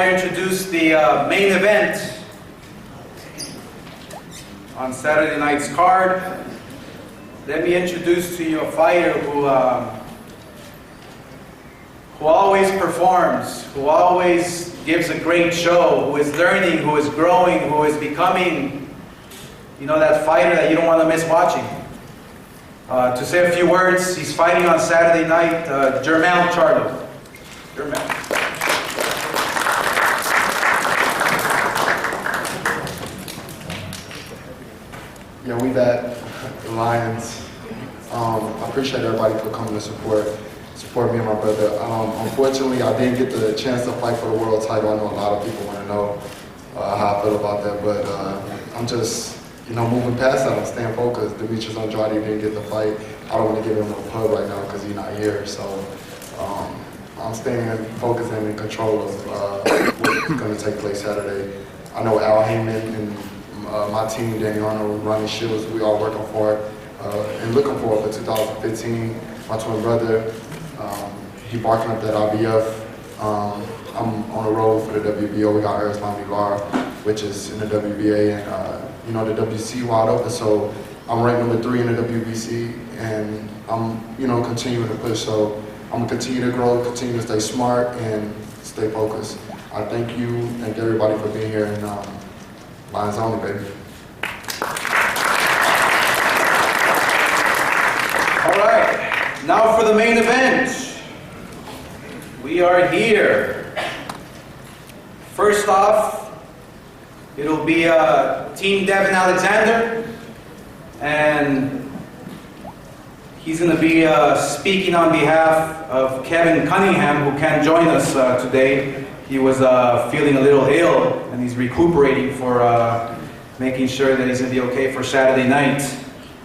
I introduce the main event on Saturday night's card, let me introduce to you a fighter who always performs, who always gives a great show, who is learning, who is growing, who is becoming, you know, that fighter that you don't want to miss watching. To say a few words, he's fighting on Saturday night, Jermell Charlo. Jermell. Yeah, we back, the Lions. I appreciate everybody for coming to support me and my brother. Unfortunately, I didn't get the chance to fight for the world title. I know a lot of people want to know how I feel about that, but I'm just, you know, moving past that. I'm staying focused. Demetrius Andrade didn't get the fight. I don't want to give him a pub right now because he's not here. So I'm staying focused and in control of what's going to take place Saturday. I know Al Heyman and my team, Danny Arnold, Ronnie Shields, we all working for it and looking forward for 2015. My twin brother, he barking up that IBF. I'm on the road for the WBO. We got Arislan Vilar, which is in the WBA, and you know, the WC wide open. So I'm ranked number 3 in the WBC, and I'm, you know, continuing to push. So I'm gonna continue to grow, continue to stay smart, and stay focused. I thank everybody for being here, and Lions only, baby. All right, now for the main event. We are here. First off, it'll be Team Devon Alexander, and he's going to be speaking on behalf of Kevin Cunningham, who can't join us today. He was feeling a little ill, and he's recuperating for making sure that he's going to be okay for Saturday night.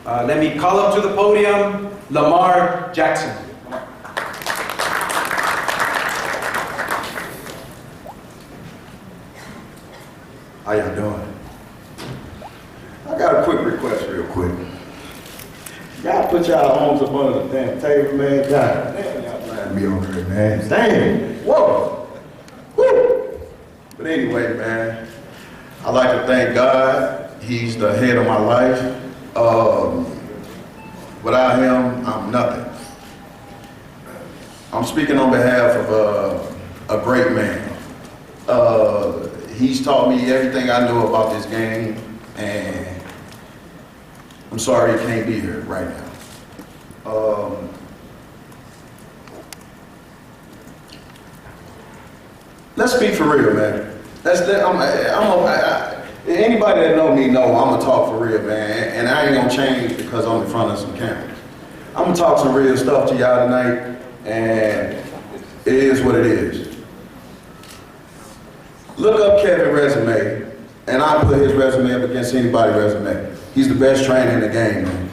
Let me call up to the podium, Lamar Jackson. How y'all doing? I got a quick request real quick. Y'all put y'all arms up under the damn table, man. God damn, y'all blind me over here, man. Damn. Whoa. Woo. But anyway, man, I'd like to thank God. He's the head of my life. Without him, I'm nothing. I'm speaking on behalf of a great man. He's taught me everything I know about this game, and I'm sorry he can't be here right now. Let's speak for real, man. Anybody that know me know I'm gonna talk for real, man, and I ain't gonna change because I'm in front of some cameras. I'm gonna talk some real stuff to y'all tonight, and it is what it is. Look up Kevin's resume, and I put his resume up against anybody's resume. He's the best trainer in the game, man.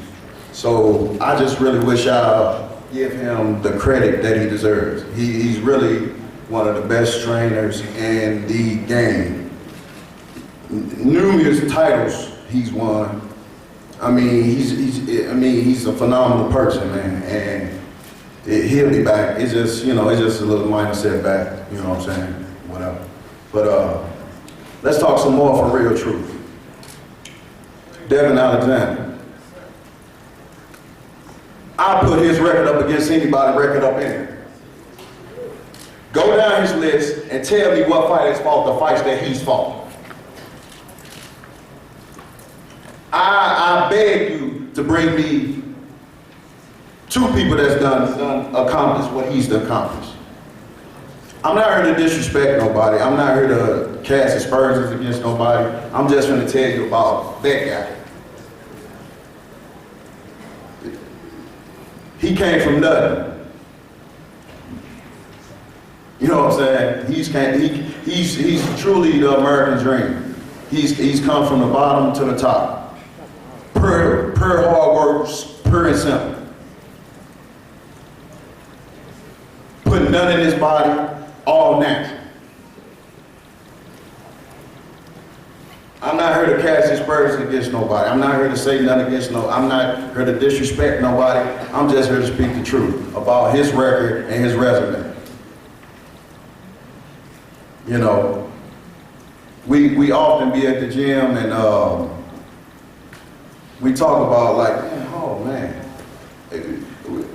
So I just really wish y'all give him the credit that he deserves. He's really one of the best trainers in the game. Numerous titles he's won. I mean, he's a phenomenal person, man, and he'll be back. It's just, you know, it's just a little minor setback. You know what I'm saying? Whatever. But let's talk some more for real truth. Devon Alexander. I'll put his record up against anybody's record up in it. Go down his list and tell me what fighters fought the fights that he's fought. I beg you to bring me 2 people that's accomplished what he's accomplished. I'm not here to disrespect nobody. I'm not here to cast aspersions against nobody. I'm just going to tell you about that guy. He came from nothing. You know what I'm saying? He's truly the American dream. He's come from the bottom to the top. Per hard work, pure and simple. Put none in his body, all natural. I'm not here to cast aspersions against nobody. I'm not here to say nothing against I'm not here to disrespect nobody. I'm just here to speak the truth about his record and his resume. you know, we often be at the gym and we talk about like, man, oh man,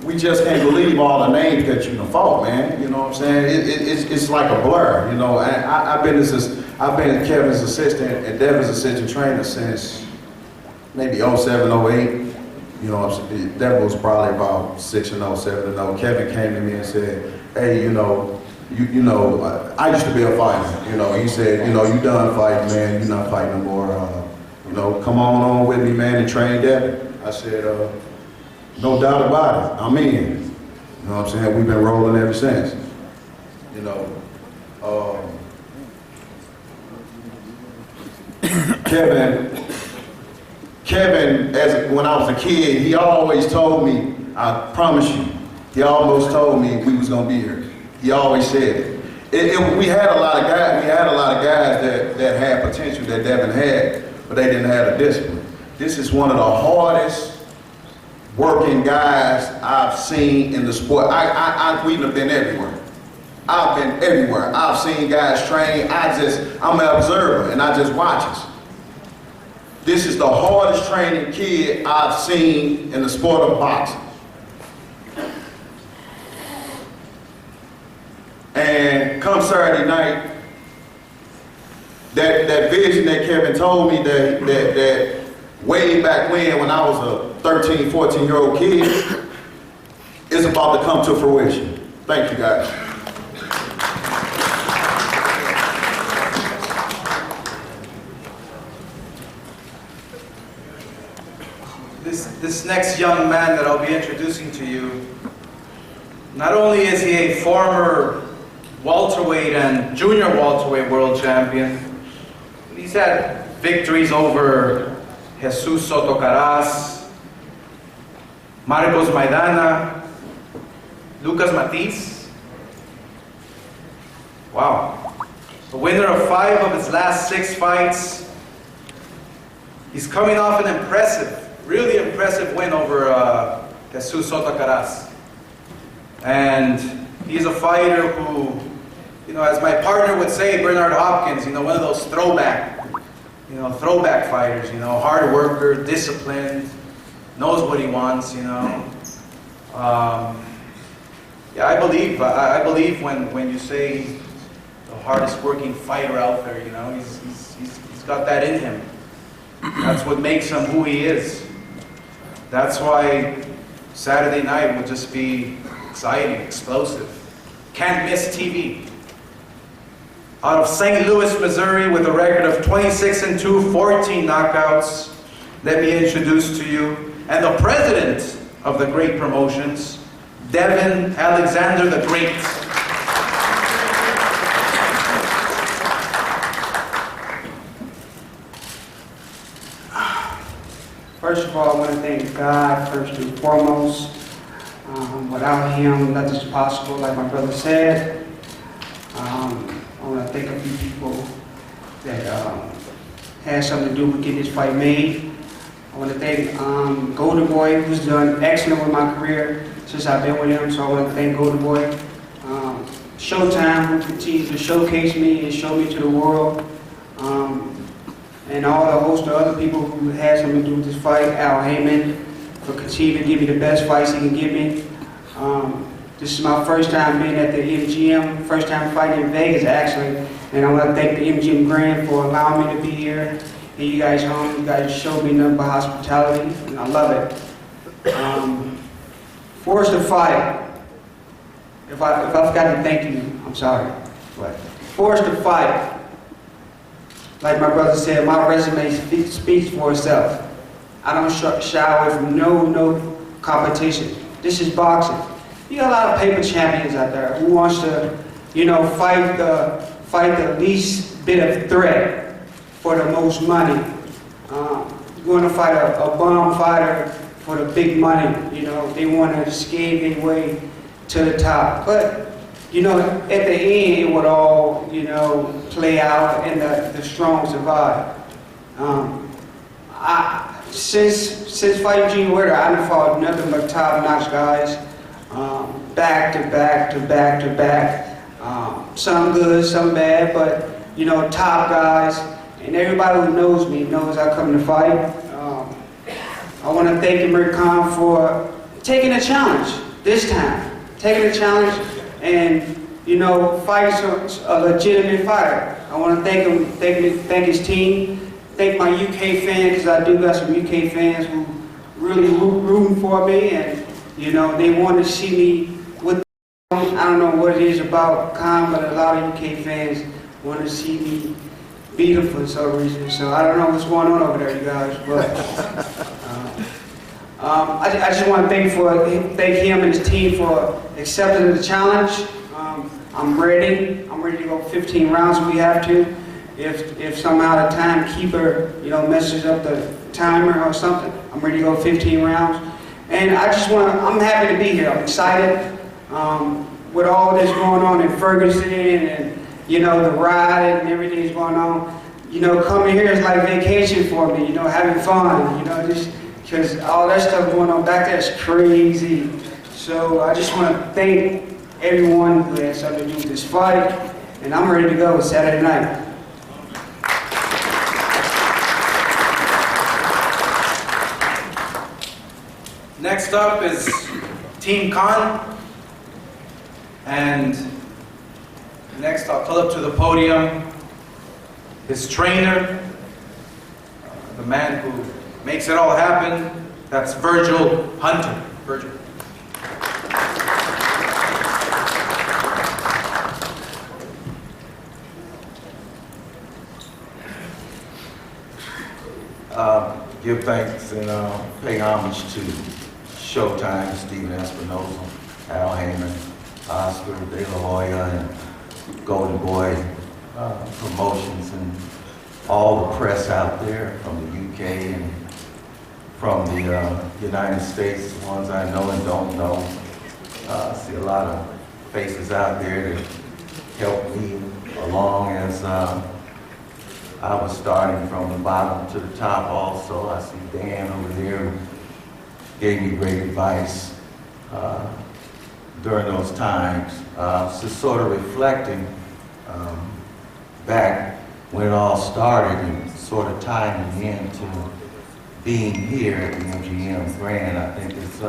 we just can't believe all the names that you can fought, man. You know what I'm saying? It's like a blur, you know. And I've been Kevin's assistant and Devon's assistant trainer since maybe 07, 08. You know, Devon was probably about 6-0, 7-0. Kevin came to me and said, hey, you know, I used to be a fighter. You know, he said, you know, you done fighting, man. You're not fighting no more. You know, come on with me, man, and train Devon. I said, no doubt about it. I'm in. You know what I'm saying? We've been rolling ever since. You know, Kevin, when I was a kid, he always told me, I promise you, he almost told me we was gonna be here. He always said it. We had a lot of guys that had potential that Devon had, but they didn't have the discipline. This is one of the hardest working guys I've seen in the sport. We've been everywhere. I've been everywhere. I've seen guys train. I'm an observer and I just watch it. This is the hardest training kid I've seen in the sport of boxing. And come Saturday night, that vision that Kevin told me that way back when I was a 13, 14-year-old kid, is about to come to fruition. Thank you, guys. This next young man that I'll be introducing to you, not only is he a former welterweight and junior welterweight world champion, but he's had victories over Jesus Soto Caras, Marcos Maidana, Lucas Matiz. Wow. The winner of 5 of his last 6 fights. He's coming off an really impressive win over Jesus Soto Caras. And he's a fighter who, you know, as my partner would say, Bernard Hopkins, you know, one of those throwback fighters, you know, hard worker, disciplined, knows what he wants, you know. Yeah, I believe when you say he's the hardest working fighter out there, you know, he's got that in him. That's what makes him who he is. That's why Saturday night will just be exciting, explosive. Can't miss TV. Out of St. Louis, Missouri, with a record of 26-2, 14 knockouts, let me introduce to you, and the president of the Great Promotions, Devon Alexander the Great. First of all, I want to thank God first and foremost. Without Him, nothing's possible, like my brother said. I want to thank a few people that had something to do with getting this fight made. I want to thank Golden Boy, who's done excellent with my career since I've been with him, so I want to thank Golden Boy. Showtime, who continues to showcase me and show me to the world. And all the host of other people who had something to do with this fight, Al Heyman, for continuing to give me the best fights he can give me. This is my first time being at the MGM, first time fighting in Vegas actually, and I want to thank the MGM Grand for allowing me to be here. And you guys home, you guys showed me nothing but hospitality, and I love it. Forced to fight. If I forgot to thank you, I'm sorry. But forced to fight. Like my brother said, my resume speaks for itself. I don't shy away from no competition. This is boxing. You got a lot of paper champions out there who wants to, you know, fight the least bit of threat for the most money. You want to fight a bum fighter for the big money. You know, they want to skate their way to the top. But you know, at the end, it would all, you know, play out and the strong survive. Since fighting Gene Wilder, I done fought nothing but top-notch guys, back to back to back to back. some good, some bad, but you know, top guys, and everybody who knows me knows I come to fight. I want to thank Amir Khan for taking a challenge this time, taking a challenge and, you know, fighting a legitimate fighter. I want to thank him, thank his team, thank my UK fans, because I do got some UK fans who really rooting for me, and, you know, they want to see me with, I don't know what it is about Khan, but a lot of UK fans want to see me beat him for some reason. So I don't know what's going on over there, you guys, but I just want to thank him and his team for accepting the challenge. I'm ready to go 15 rounds if we have to. If somehow the timekeeper, you know, messes up the timer or something, I'm ready to go 15 rounds. And I'm happy to be here. I'm excited with all this going on in Ferguson and, you know, the ride and everything that's going on. You know, coming here is like vacation for me, you know, having fun, you know, just because all that stuff going on back there is crazy. So I just want to thank everyone who had something to do with this fight, and I'm ready to go Saturday night. Next up is Team Khan, and next I'll call up to the podium his trainer, the man who makes it all happen. That's Virgil Hunter. Virgil. Give thanks and pay homage to Showtime, Stephen Espinosa, Al Heyman, Oscar De La Hoya, and Golden Boy Promotions, and all the press out there from the UK and from the United States, the ones I know and don't know. I see a lot of faces out there that helped me along as I was starting from the bottom to the top also. I see Dan over there who gave me great advice during those times. Just sort of reflecting back when it all started and sort of tying me into being here at the MGM Grand. I think it's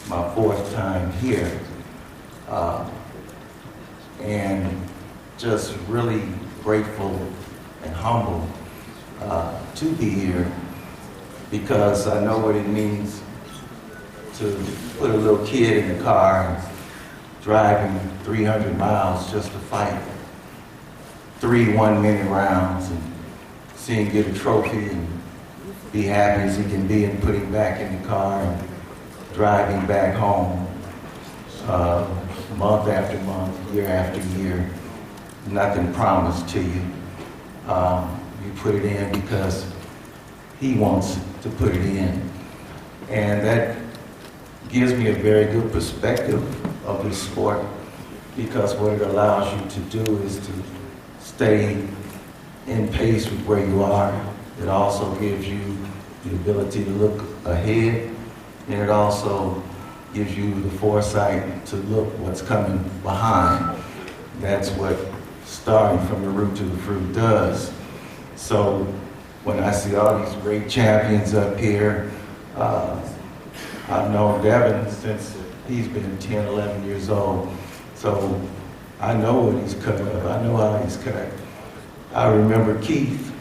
my fourth time here. And just really grateful and humble to be here, because I know what it means to put a little kid in the car and driving 300 miles just to fight 3 1-minute rounds and see him get a trophy and be happy as he can be, and put him back in the car and driving back home month after month, year after year. Nothing promised to you. You put it in because he wants to put it in. And that gives me a very good perspective of this sport, because what it allows you to do is to stay in pace with where you are. It also gives you the ability to look ahead, and it also gives you the foresight to look what's coming behind. That's what starting from the root to the fruit does. So when I see all these great champions up here, I've known Devon since he's been 10, 11 years old. So I know what he's cut of. I know how he's cut. I remember Keith,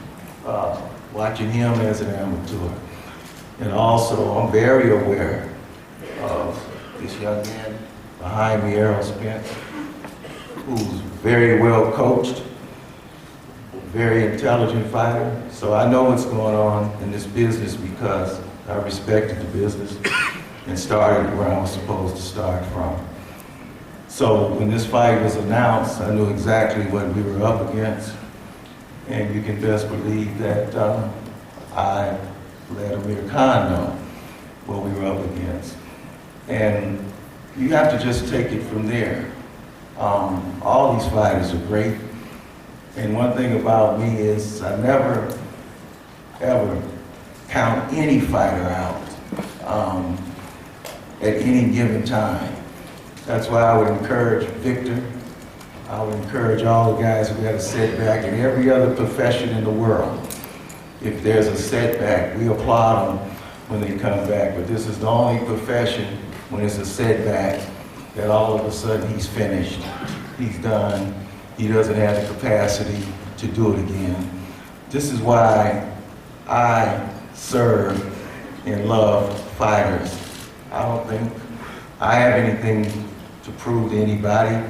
watching him as an amateur. And also, I'm very aware of this young man behind me, Errol Spence, who's very well coached, very intelligent fighter. So I know what's going on in this business because I respected the business and started where I was supposed to start from. So when this fight was announced, I knew exactly what we were up against. And you can best believe that I let Amir Khan know what we were up against. And you have to just take it from there. All these fighters are great. And one thing about me is I never, ever count any fighter out at any given time. That's why I would encourage Victor I would encourage all the guys who had a setback in every other profession in the world. If there's a setback, we applaud them when they come back. But this is the only profession when it's a setback that all of a sudden he's finished, he's done, he doesn't have the capacity to do it again. This is why I serve and love fighters. I don't think I have anything to prove to anybody.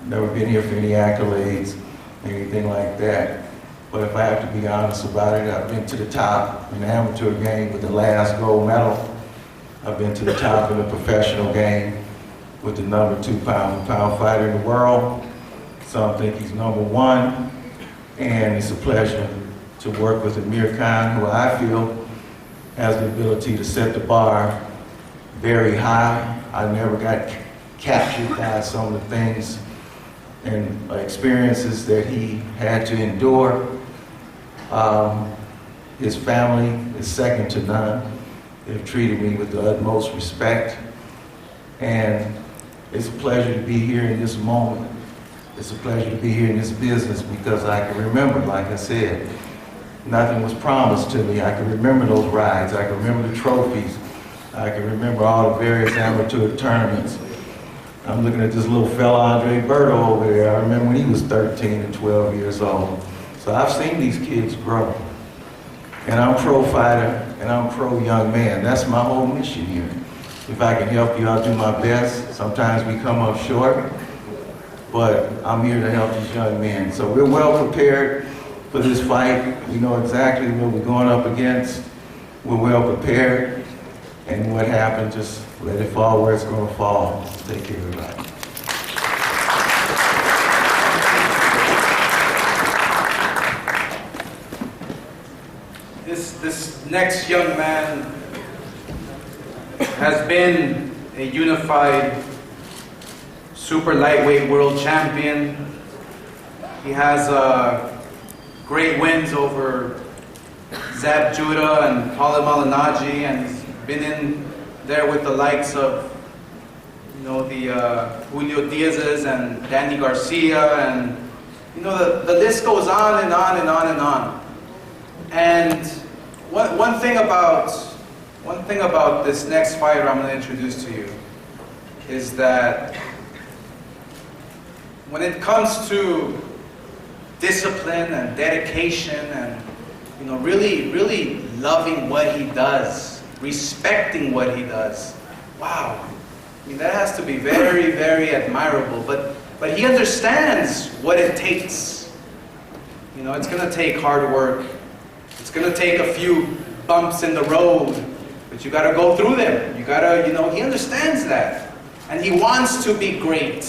Never been here for any accolades, anything like that. But if I have to be honest about it, I've been to the top in the amateur game with the last gold medal. I've been to the top in the professional game with the number 2 pound-for-pound fighter in the world. Some think he's number 1. And it's a pleasure to work with Amir Khan, who I feel has the ability to set the bar very high. I never got captured by some of the things and experiences that he had to endure. His family is second to none. They've treated me with the utmost respect. And it's a pleasure to be here in this moment. It's a pleasure to be here in this business because I can remember, like I said, nothing was promised to me. I can remember those rides. I can remember the trophies. I can remember all the various amateur tournaments. I'm looking at this little fella, Andre Berto, over there. I remember when he was 13 and 12 years old. So I've seen these kids grow. And I'm pro fighter, and I'm pro young man. That's my whole mission here. If I can help you, I'll do my best. Sometimes we come up short, but I'm here to help these young men. So we're well prepared for this fight. We know exactly what we're going up against. We're well prepared. And what happened, just let it fall where it's going to fall. Take care, everybody. This next young man has been a unified super lightweight world champion. He has great wins over Zab Judah and Paulo Malignaggi, and he's been in there with the likes of, you know, the Julio Diaz's and Danny Garcia, and you know the list goes on and on and on and on. And one thing about this next fighter I'm going to introduce to you is that when it comes to discipline and dedication and, you know, really loving what he does, respecting what he does, wow, I mean, that has to be very, very admirable. But he understands what it takes. You know, it's going to take hard work. It's going to take a few bumps in the road, but you got to go through them. You got to, you know, he understands that. And he wants to be great.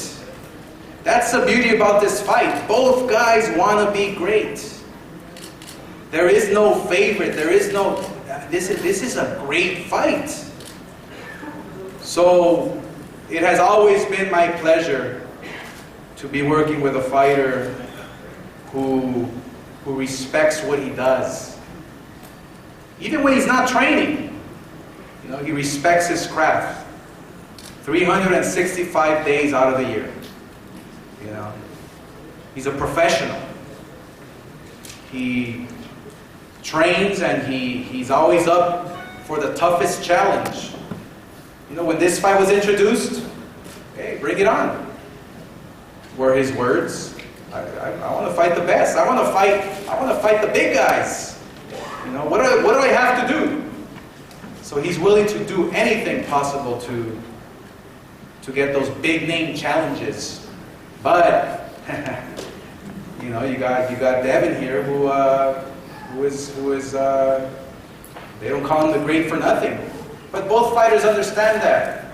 That's the beauty about this fight. Both guys want to be great. There is no favorite. There is no, this is a great fight. So it has always been my pleasure to be working with a fighter who respects what he does. Even when he's not training, you know, he respects his craft. 365 days out of the year. You know, he's a professional. He trains and he's always up for the toughest challenge. You know, when this fight was introduced, hey, bring it on, were his words. I want to fight the best. I want to fight the big guys. You know, what do I have to do? So he's willing to do anything possible to get those big name challenges. But you know, you got Devon here who is they don't call him the great for nothing. But both fighters understand that.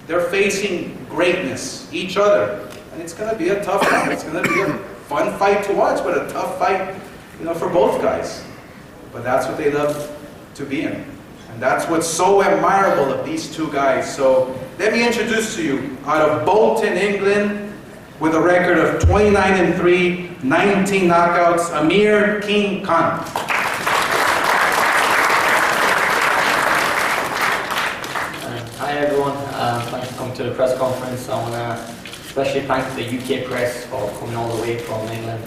They're facing greatness, each other. And it's going to be a tough fight. It's going to be a fun fight to watch, but a tough fight, you know, for both guys. But that's what they love to be in. And that's what's so admirable of these two guys. So let me introduce to you, out of Bolton, England, with a record of 29-3, 19 knockouts, Amir Khan. Hi everyone, thanks for coming to the press conference. I want to Especially thanks to the UK press for coming all the way from England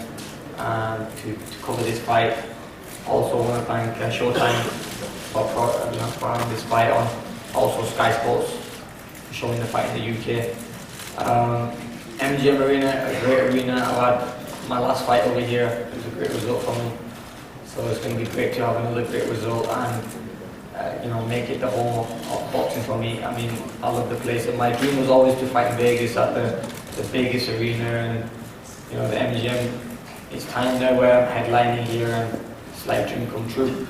to cover this fight. Also want to thank Showtime for putting this fight on. Also Sky Sports for showing the fight in the UK. MGM Arena, a great arena. I had my last fight over here. It was a great result for me. So it's going to be great to have another great result and make it the home of boxing for me. I mean, I love the place. And my dream was always to fight in Vegas at the biggest arena, and the MGM. It's time now where I'm headlining here, and it's like a dream come true.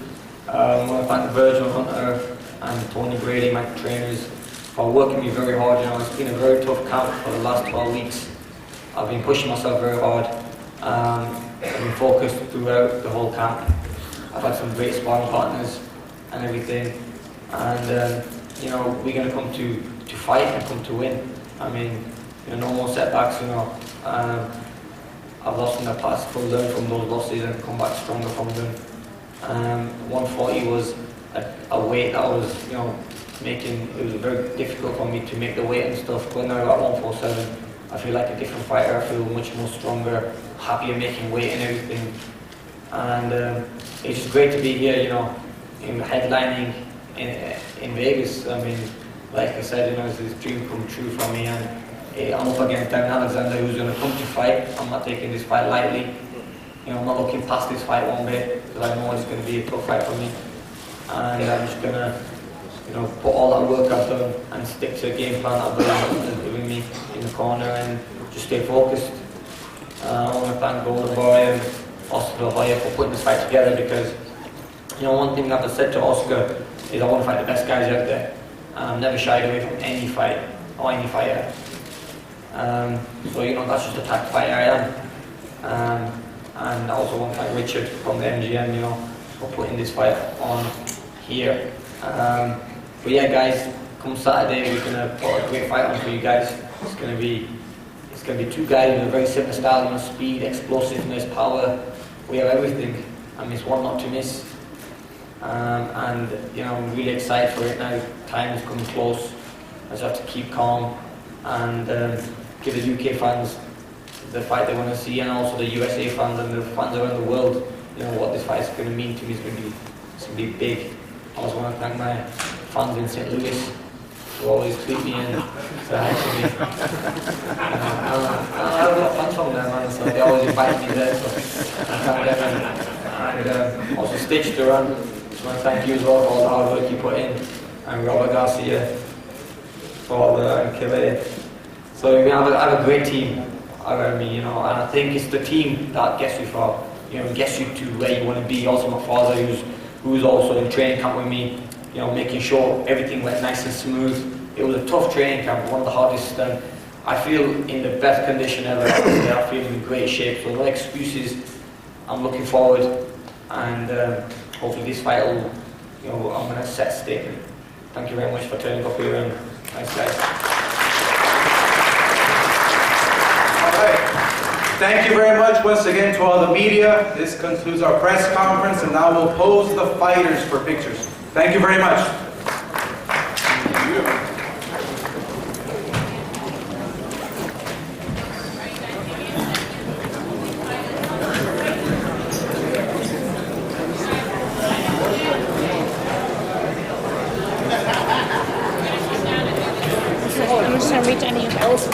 I want to thank Virgil Hunter and Tony Brady, my trainers, for working me very hard. It's been a very tough camp for the last 12 weeks. I've been pushing myself very hard. I've been focused throughout the whole camp. I've had some great sparring partners and everything. And we're going to come to fight and come to win. I mean, no more setbacks. I've lost in the past, but learn from those losses and come back stronger from them. 140 was a weight that I was, making. It was very difficult for me to make the weight and stuff. But now at 147, I feel like a different fighter. I feel much more stronger, happier making weight and everything. And it's just great to be here, in headlining in Vegas. I mean, like I said, it's this dream come true for me. And I'm up against Devon Alexander, who's going to come to fight. I'm not taking this fight lightly. I'm not looking past this fight one bit, because I know it's going to be a tough fight for me. And I'm just going to, put all that work I've done and stick to a game plan that I've given me in the corner and just stay focused. I want to thank Golden Boy and Oscar De Hoya for putting this fight together, because, one thing I've said to Oscar is I want to fight the best guys out there. I'm never shied away from any fight or any fighter. So that's just the type of fighter I am. And I also want to thank Richard from the MGM, for putting this fight on here. But yeah, guys, come Saturday we're gonna put a great fight on for you guys. It's gonna be two guys with a very similar style, speed, explosiveness, power. We have everything. I mean, it's one not to miss. And I'm really excited for it now. Time is coming close. I just have to keep calm and give the UK fans the fight they want to see, and also the USA fans and the fans around the world, what this fight is going to mean to me. It's going to be big. I also want to thank my fans in St. Louis who always tweet me and say hi to me. I have a lot of fans from them, man, so they always invite me there, so I thank them. And also Stitch Duran, just want to thank you as well for all the hard work you put in, and Robert Garcia for all the Kile. So we have a great team around me, and I think it's the team that gets you gets you to where you want to be. Also my father, who's also in training camp with me, making sure everything went nice and smooth. It was a tough training camp, one of the hardest. I feel in the best condition ever. I feel in great shape, so no excuses. I'm looking forward, and hopefully this fight will, I'm going to set stake. Thank you very much for turning up here, and thanks guys. Thank you very much once again to all the media. This concludes our press conference, and now we'll pose the fighters for pictures. Thank you very much. I'm just going to reach any of those.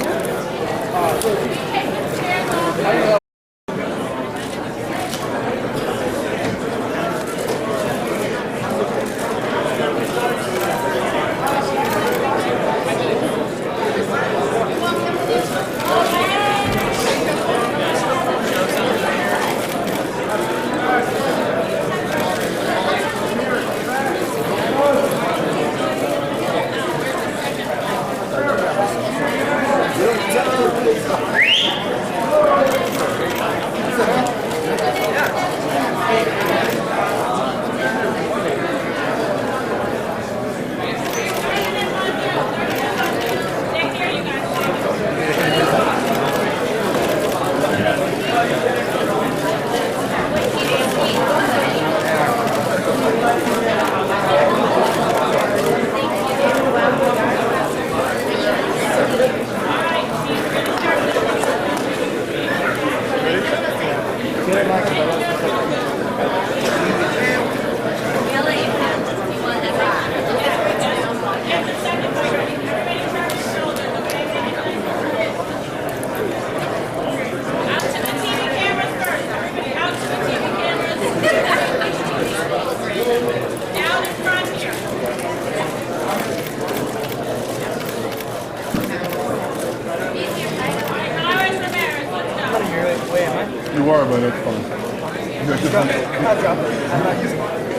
not drop it.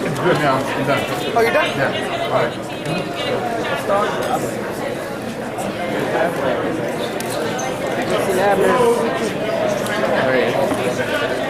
It's good now. I'm done. Oh, you're done? Yeah. All right. See that, man. All right.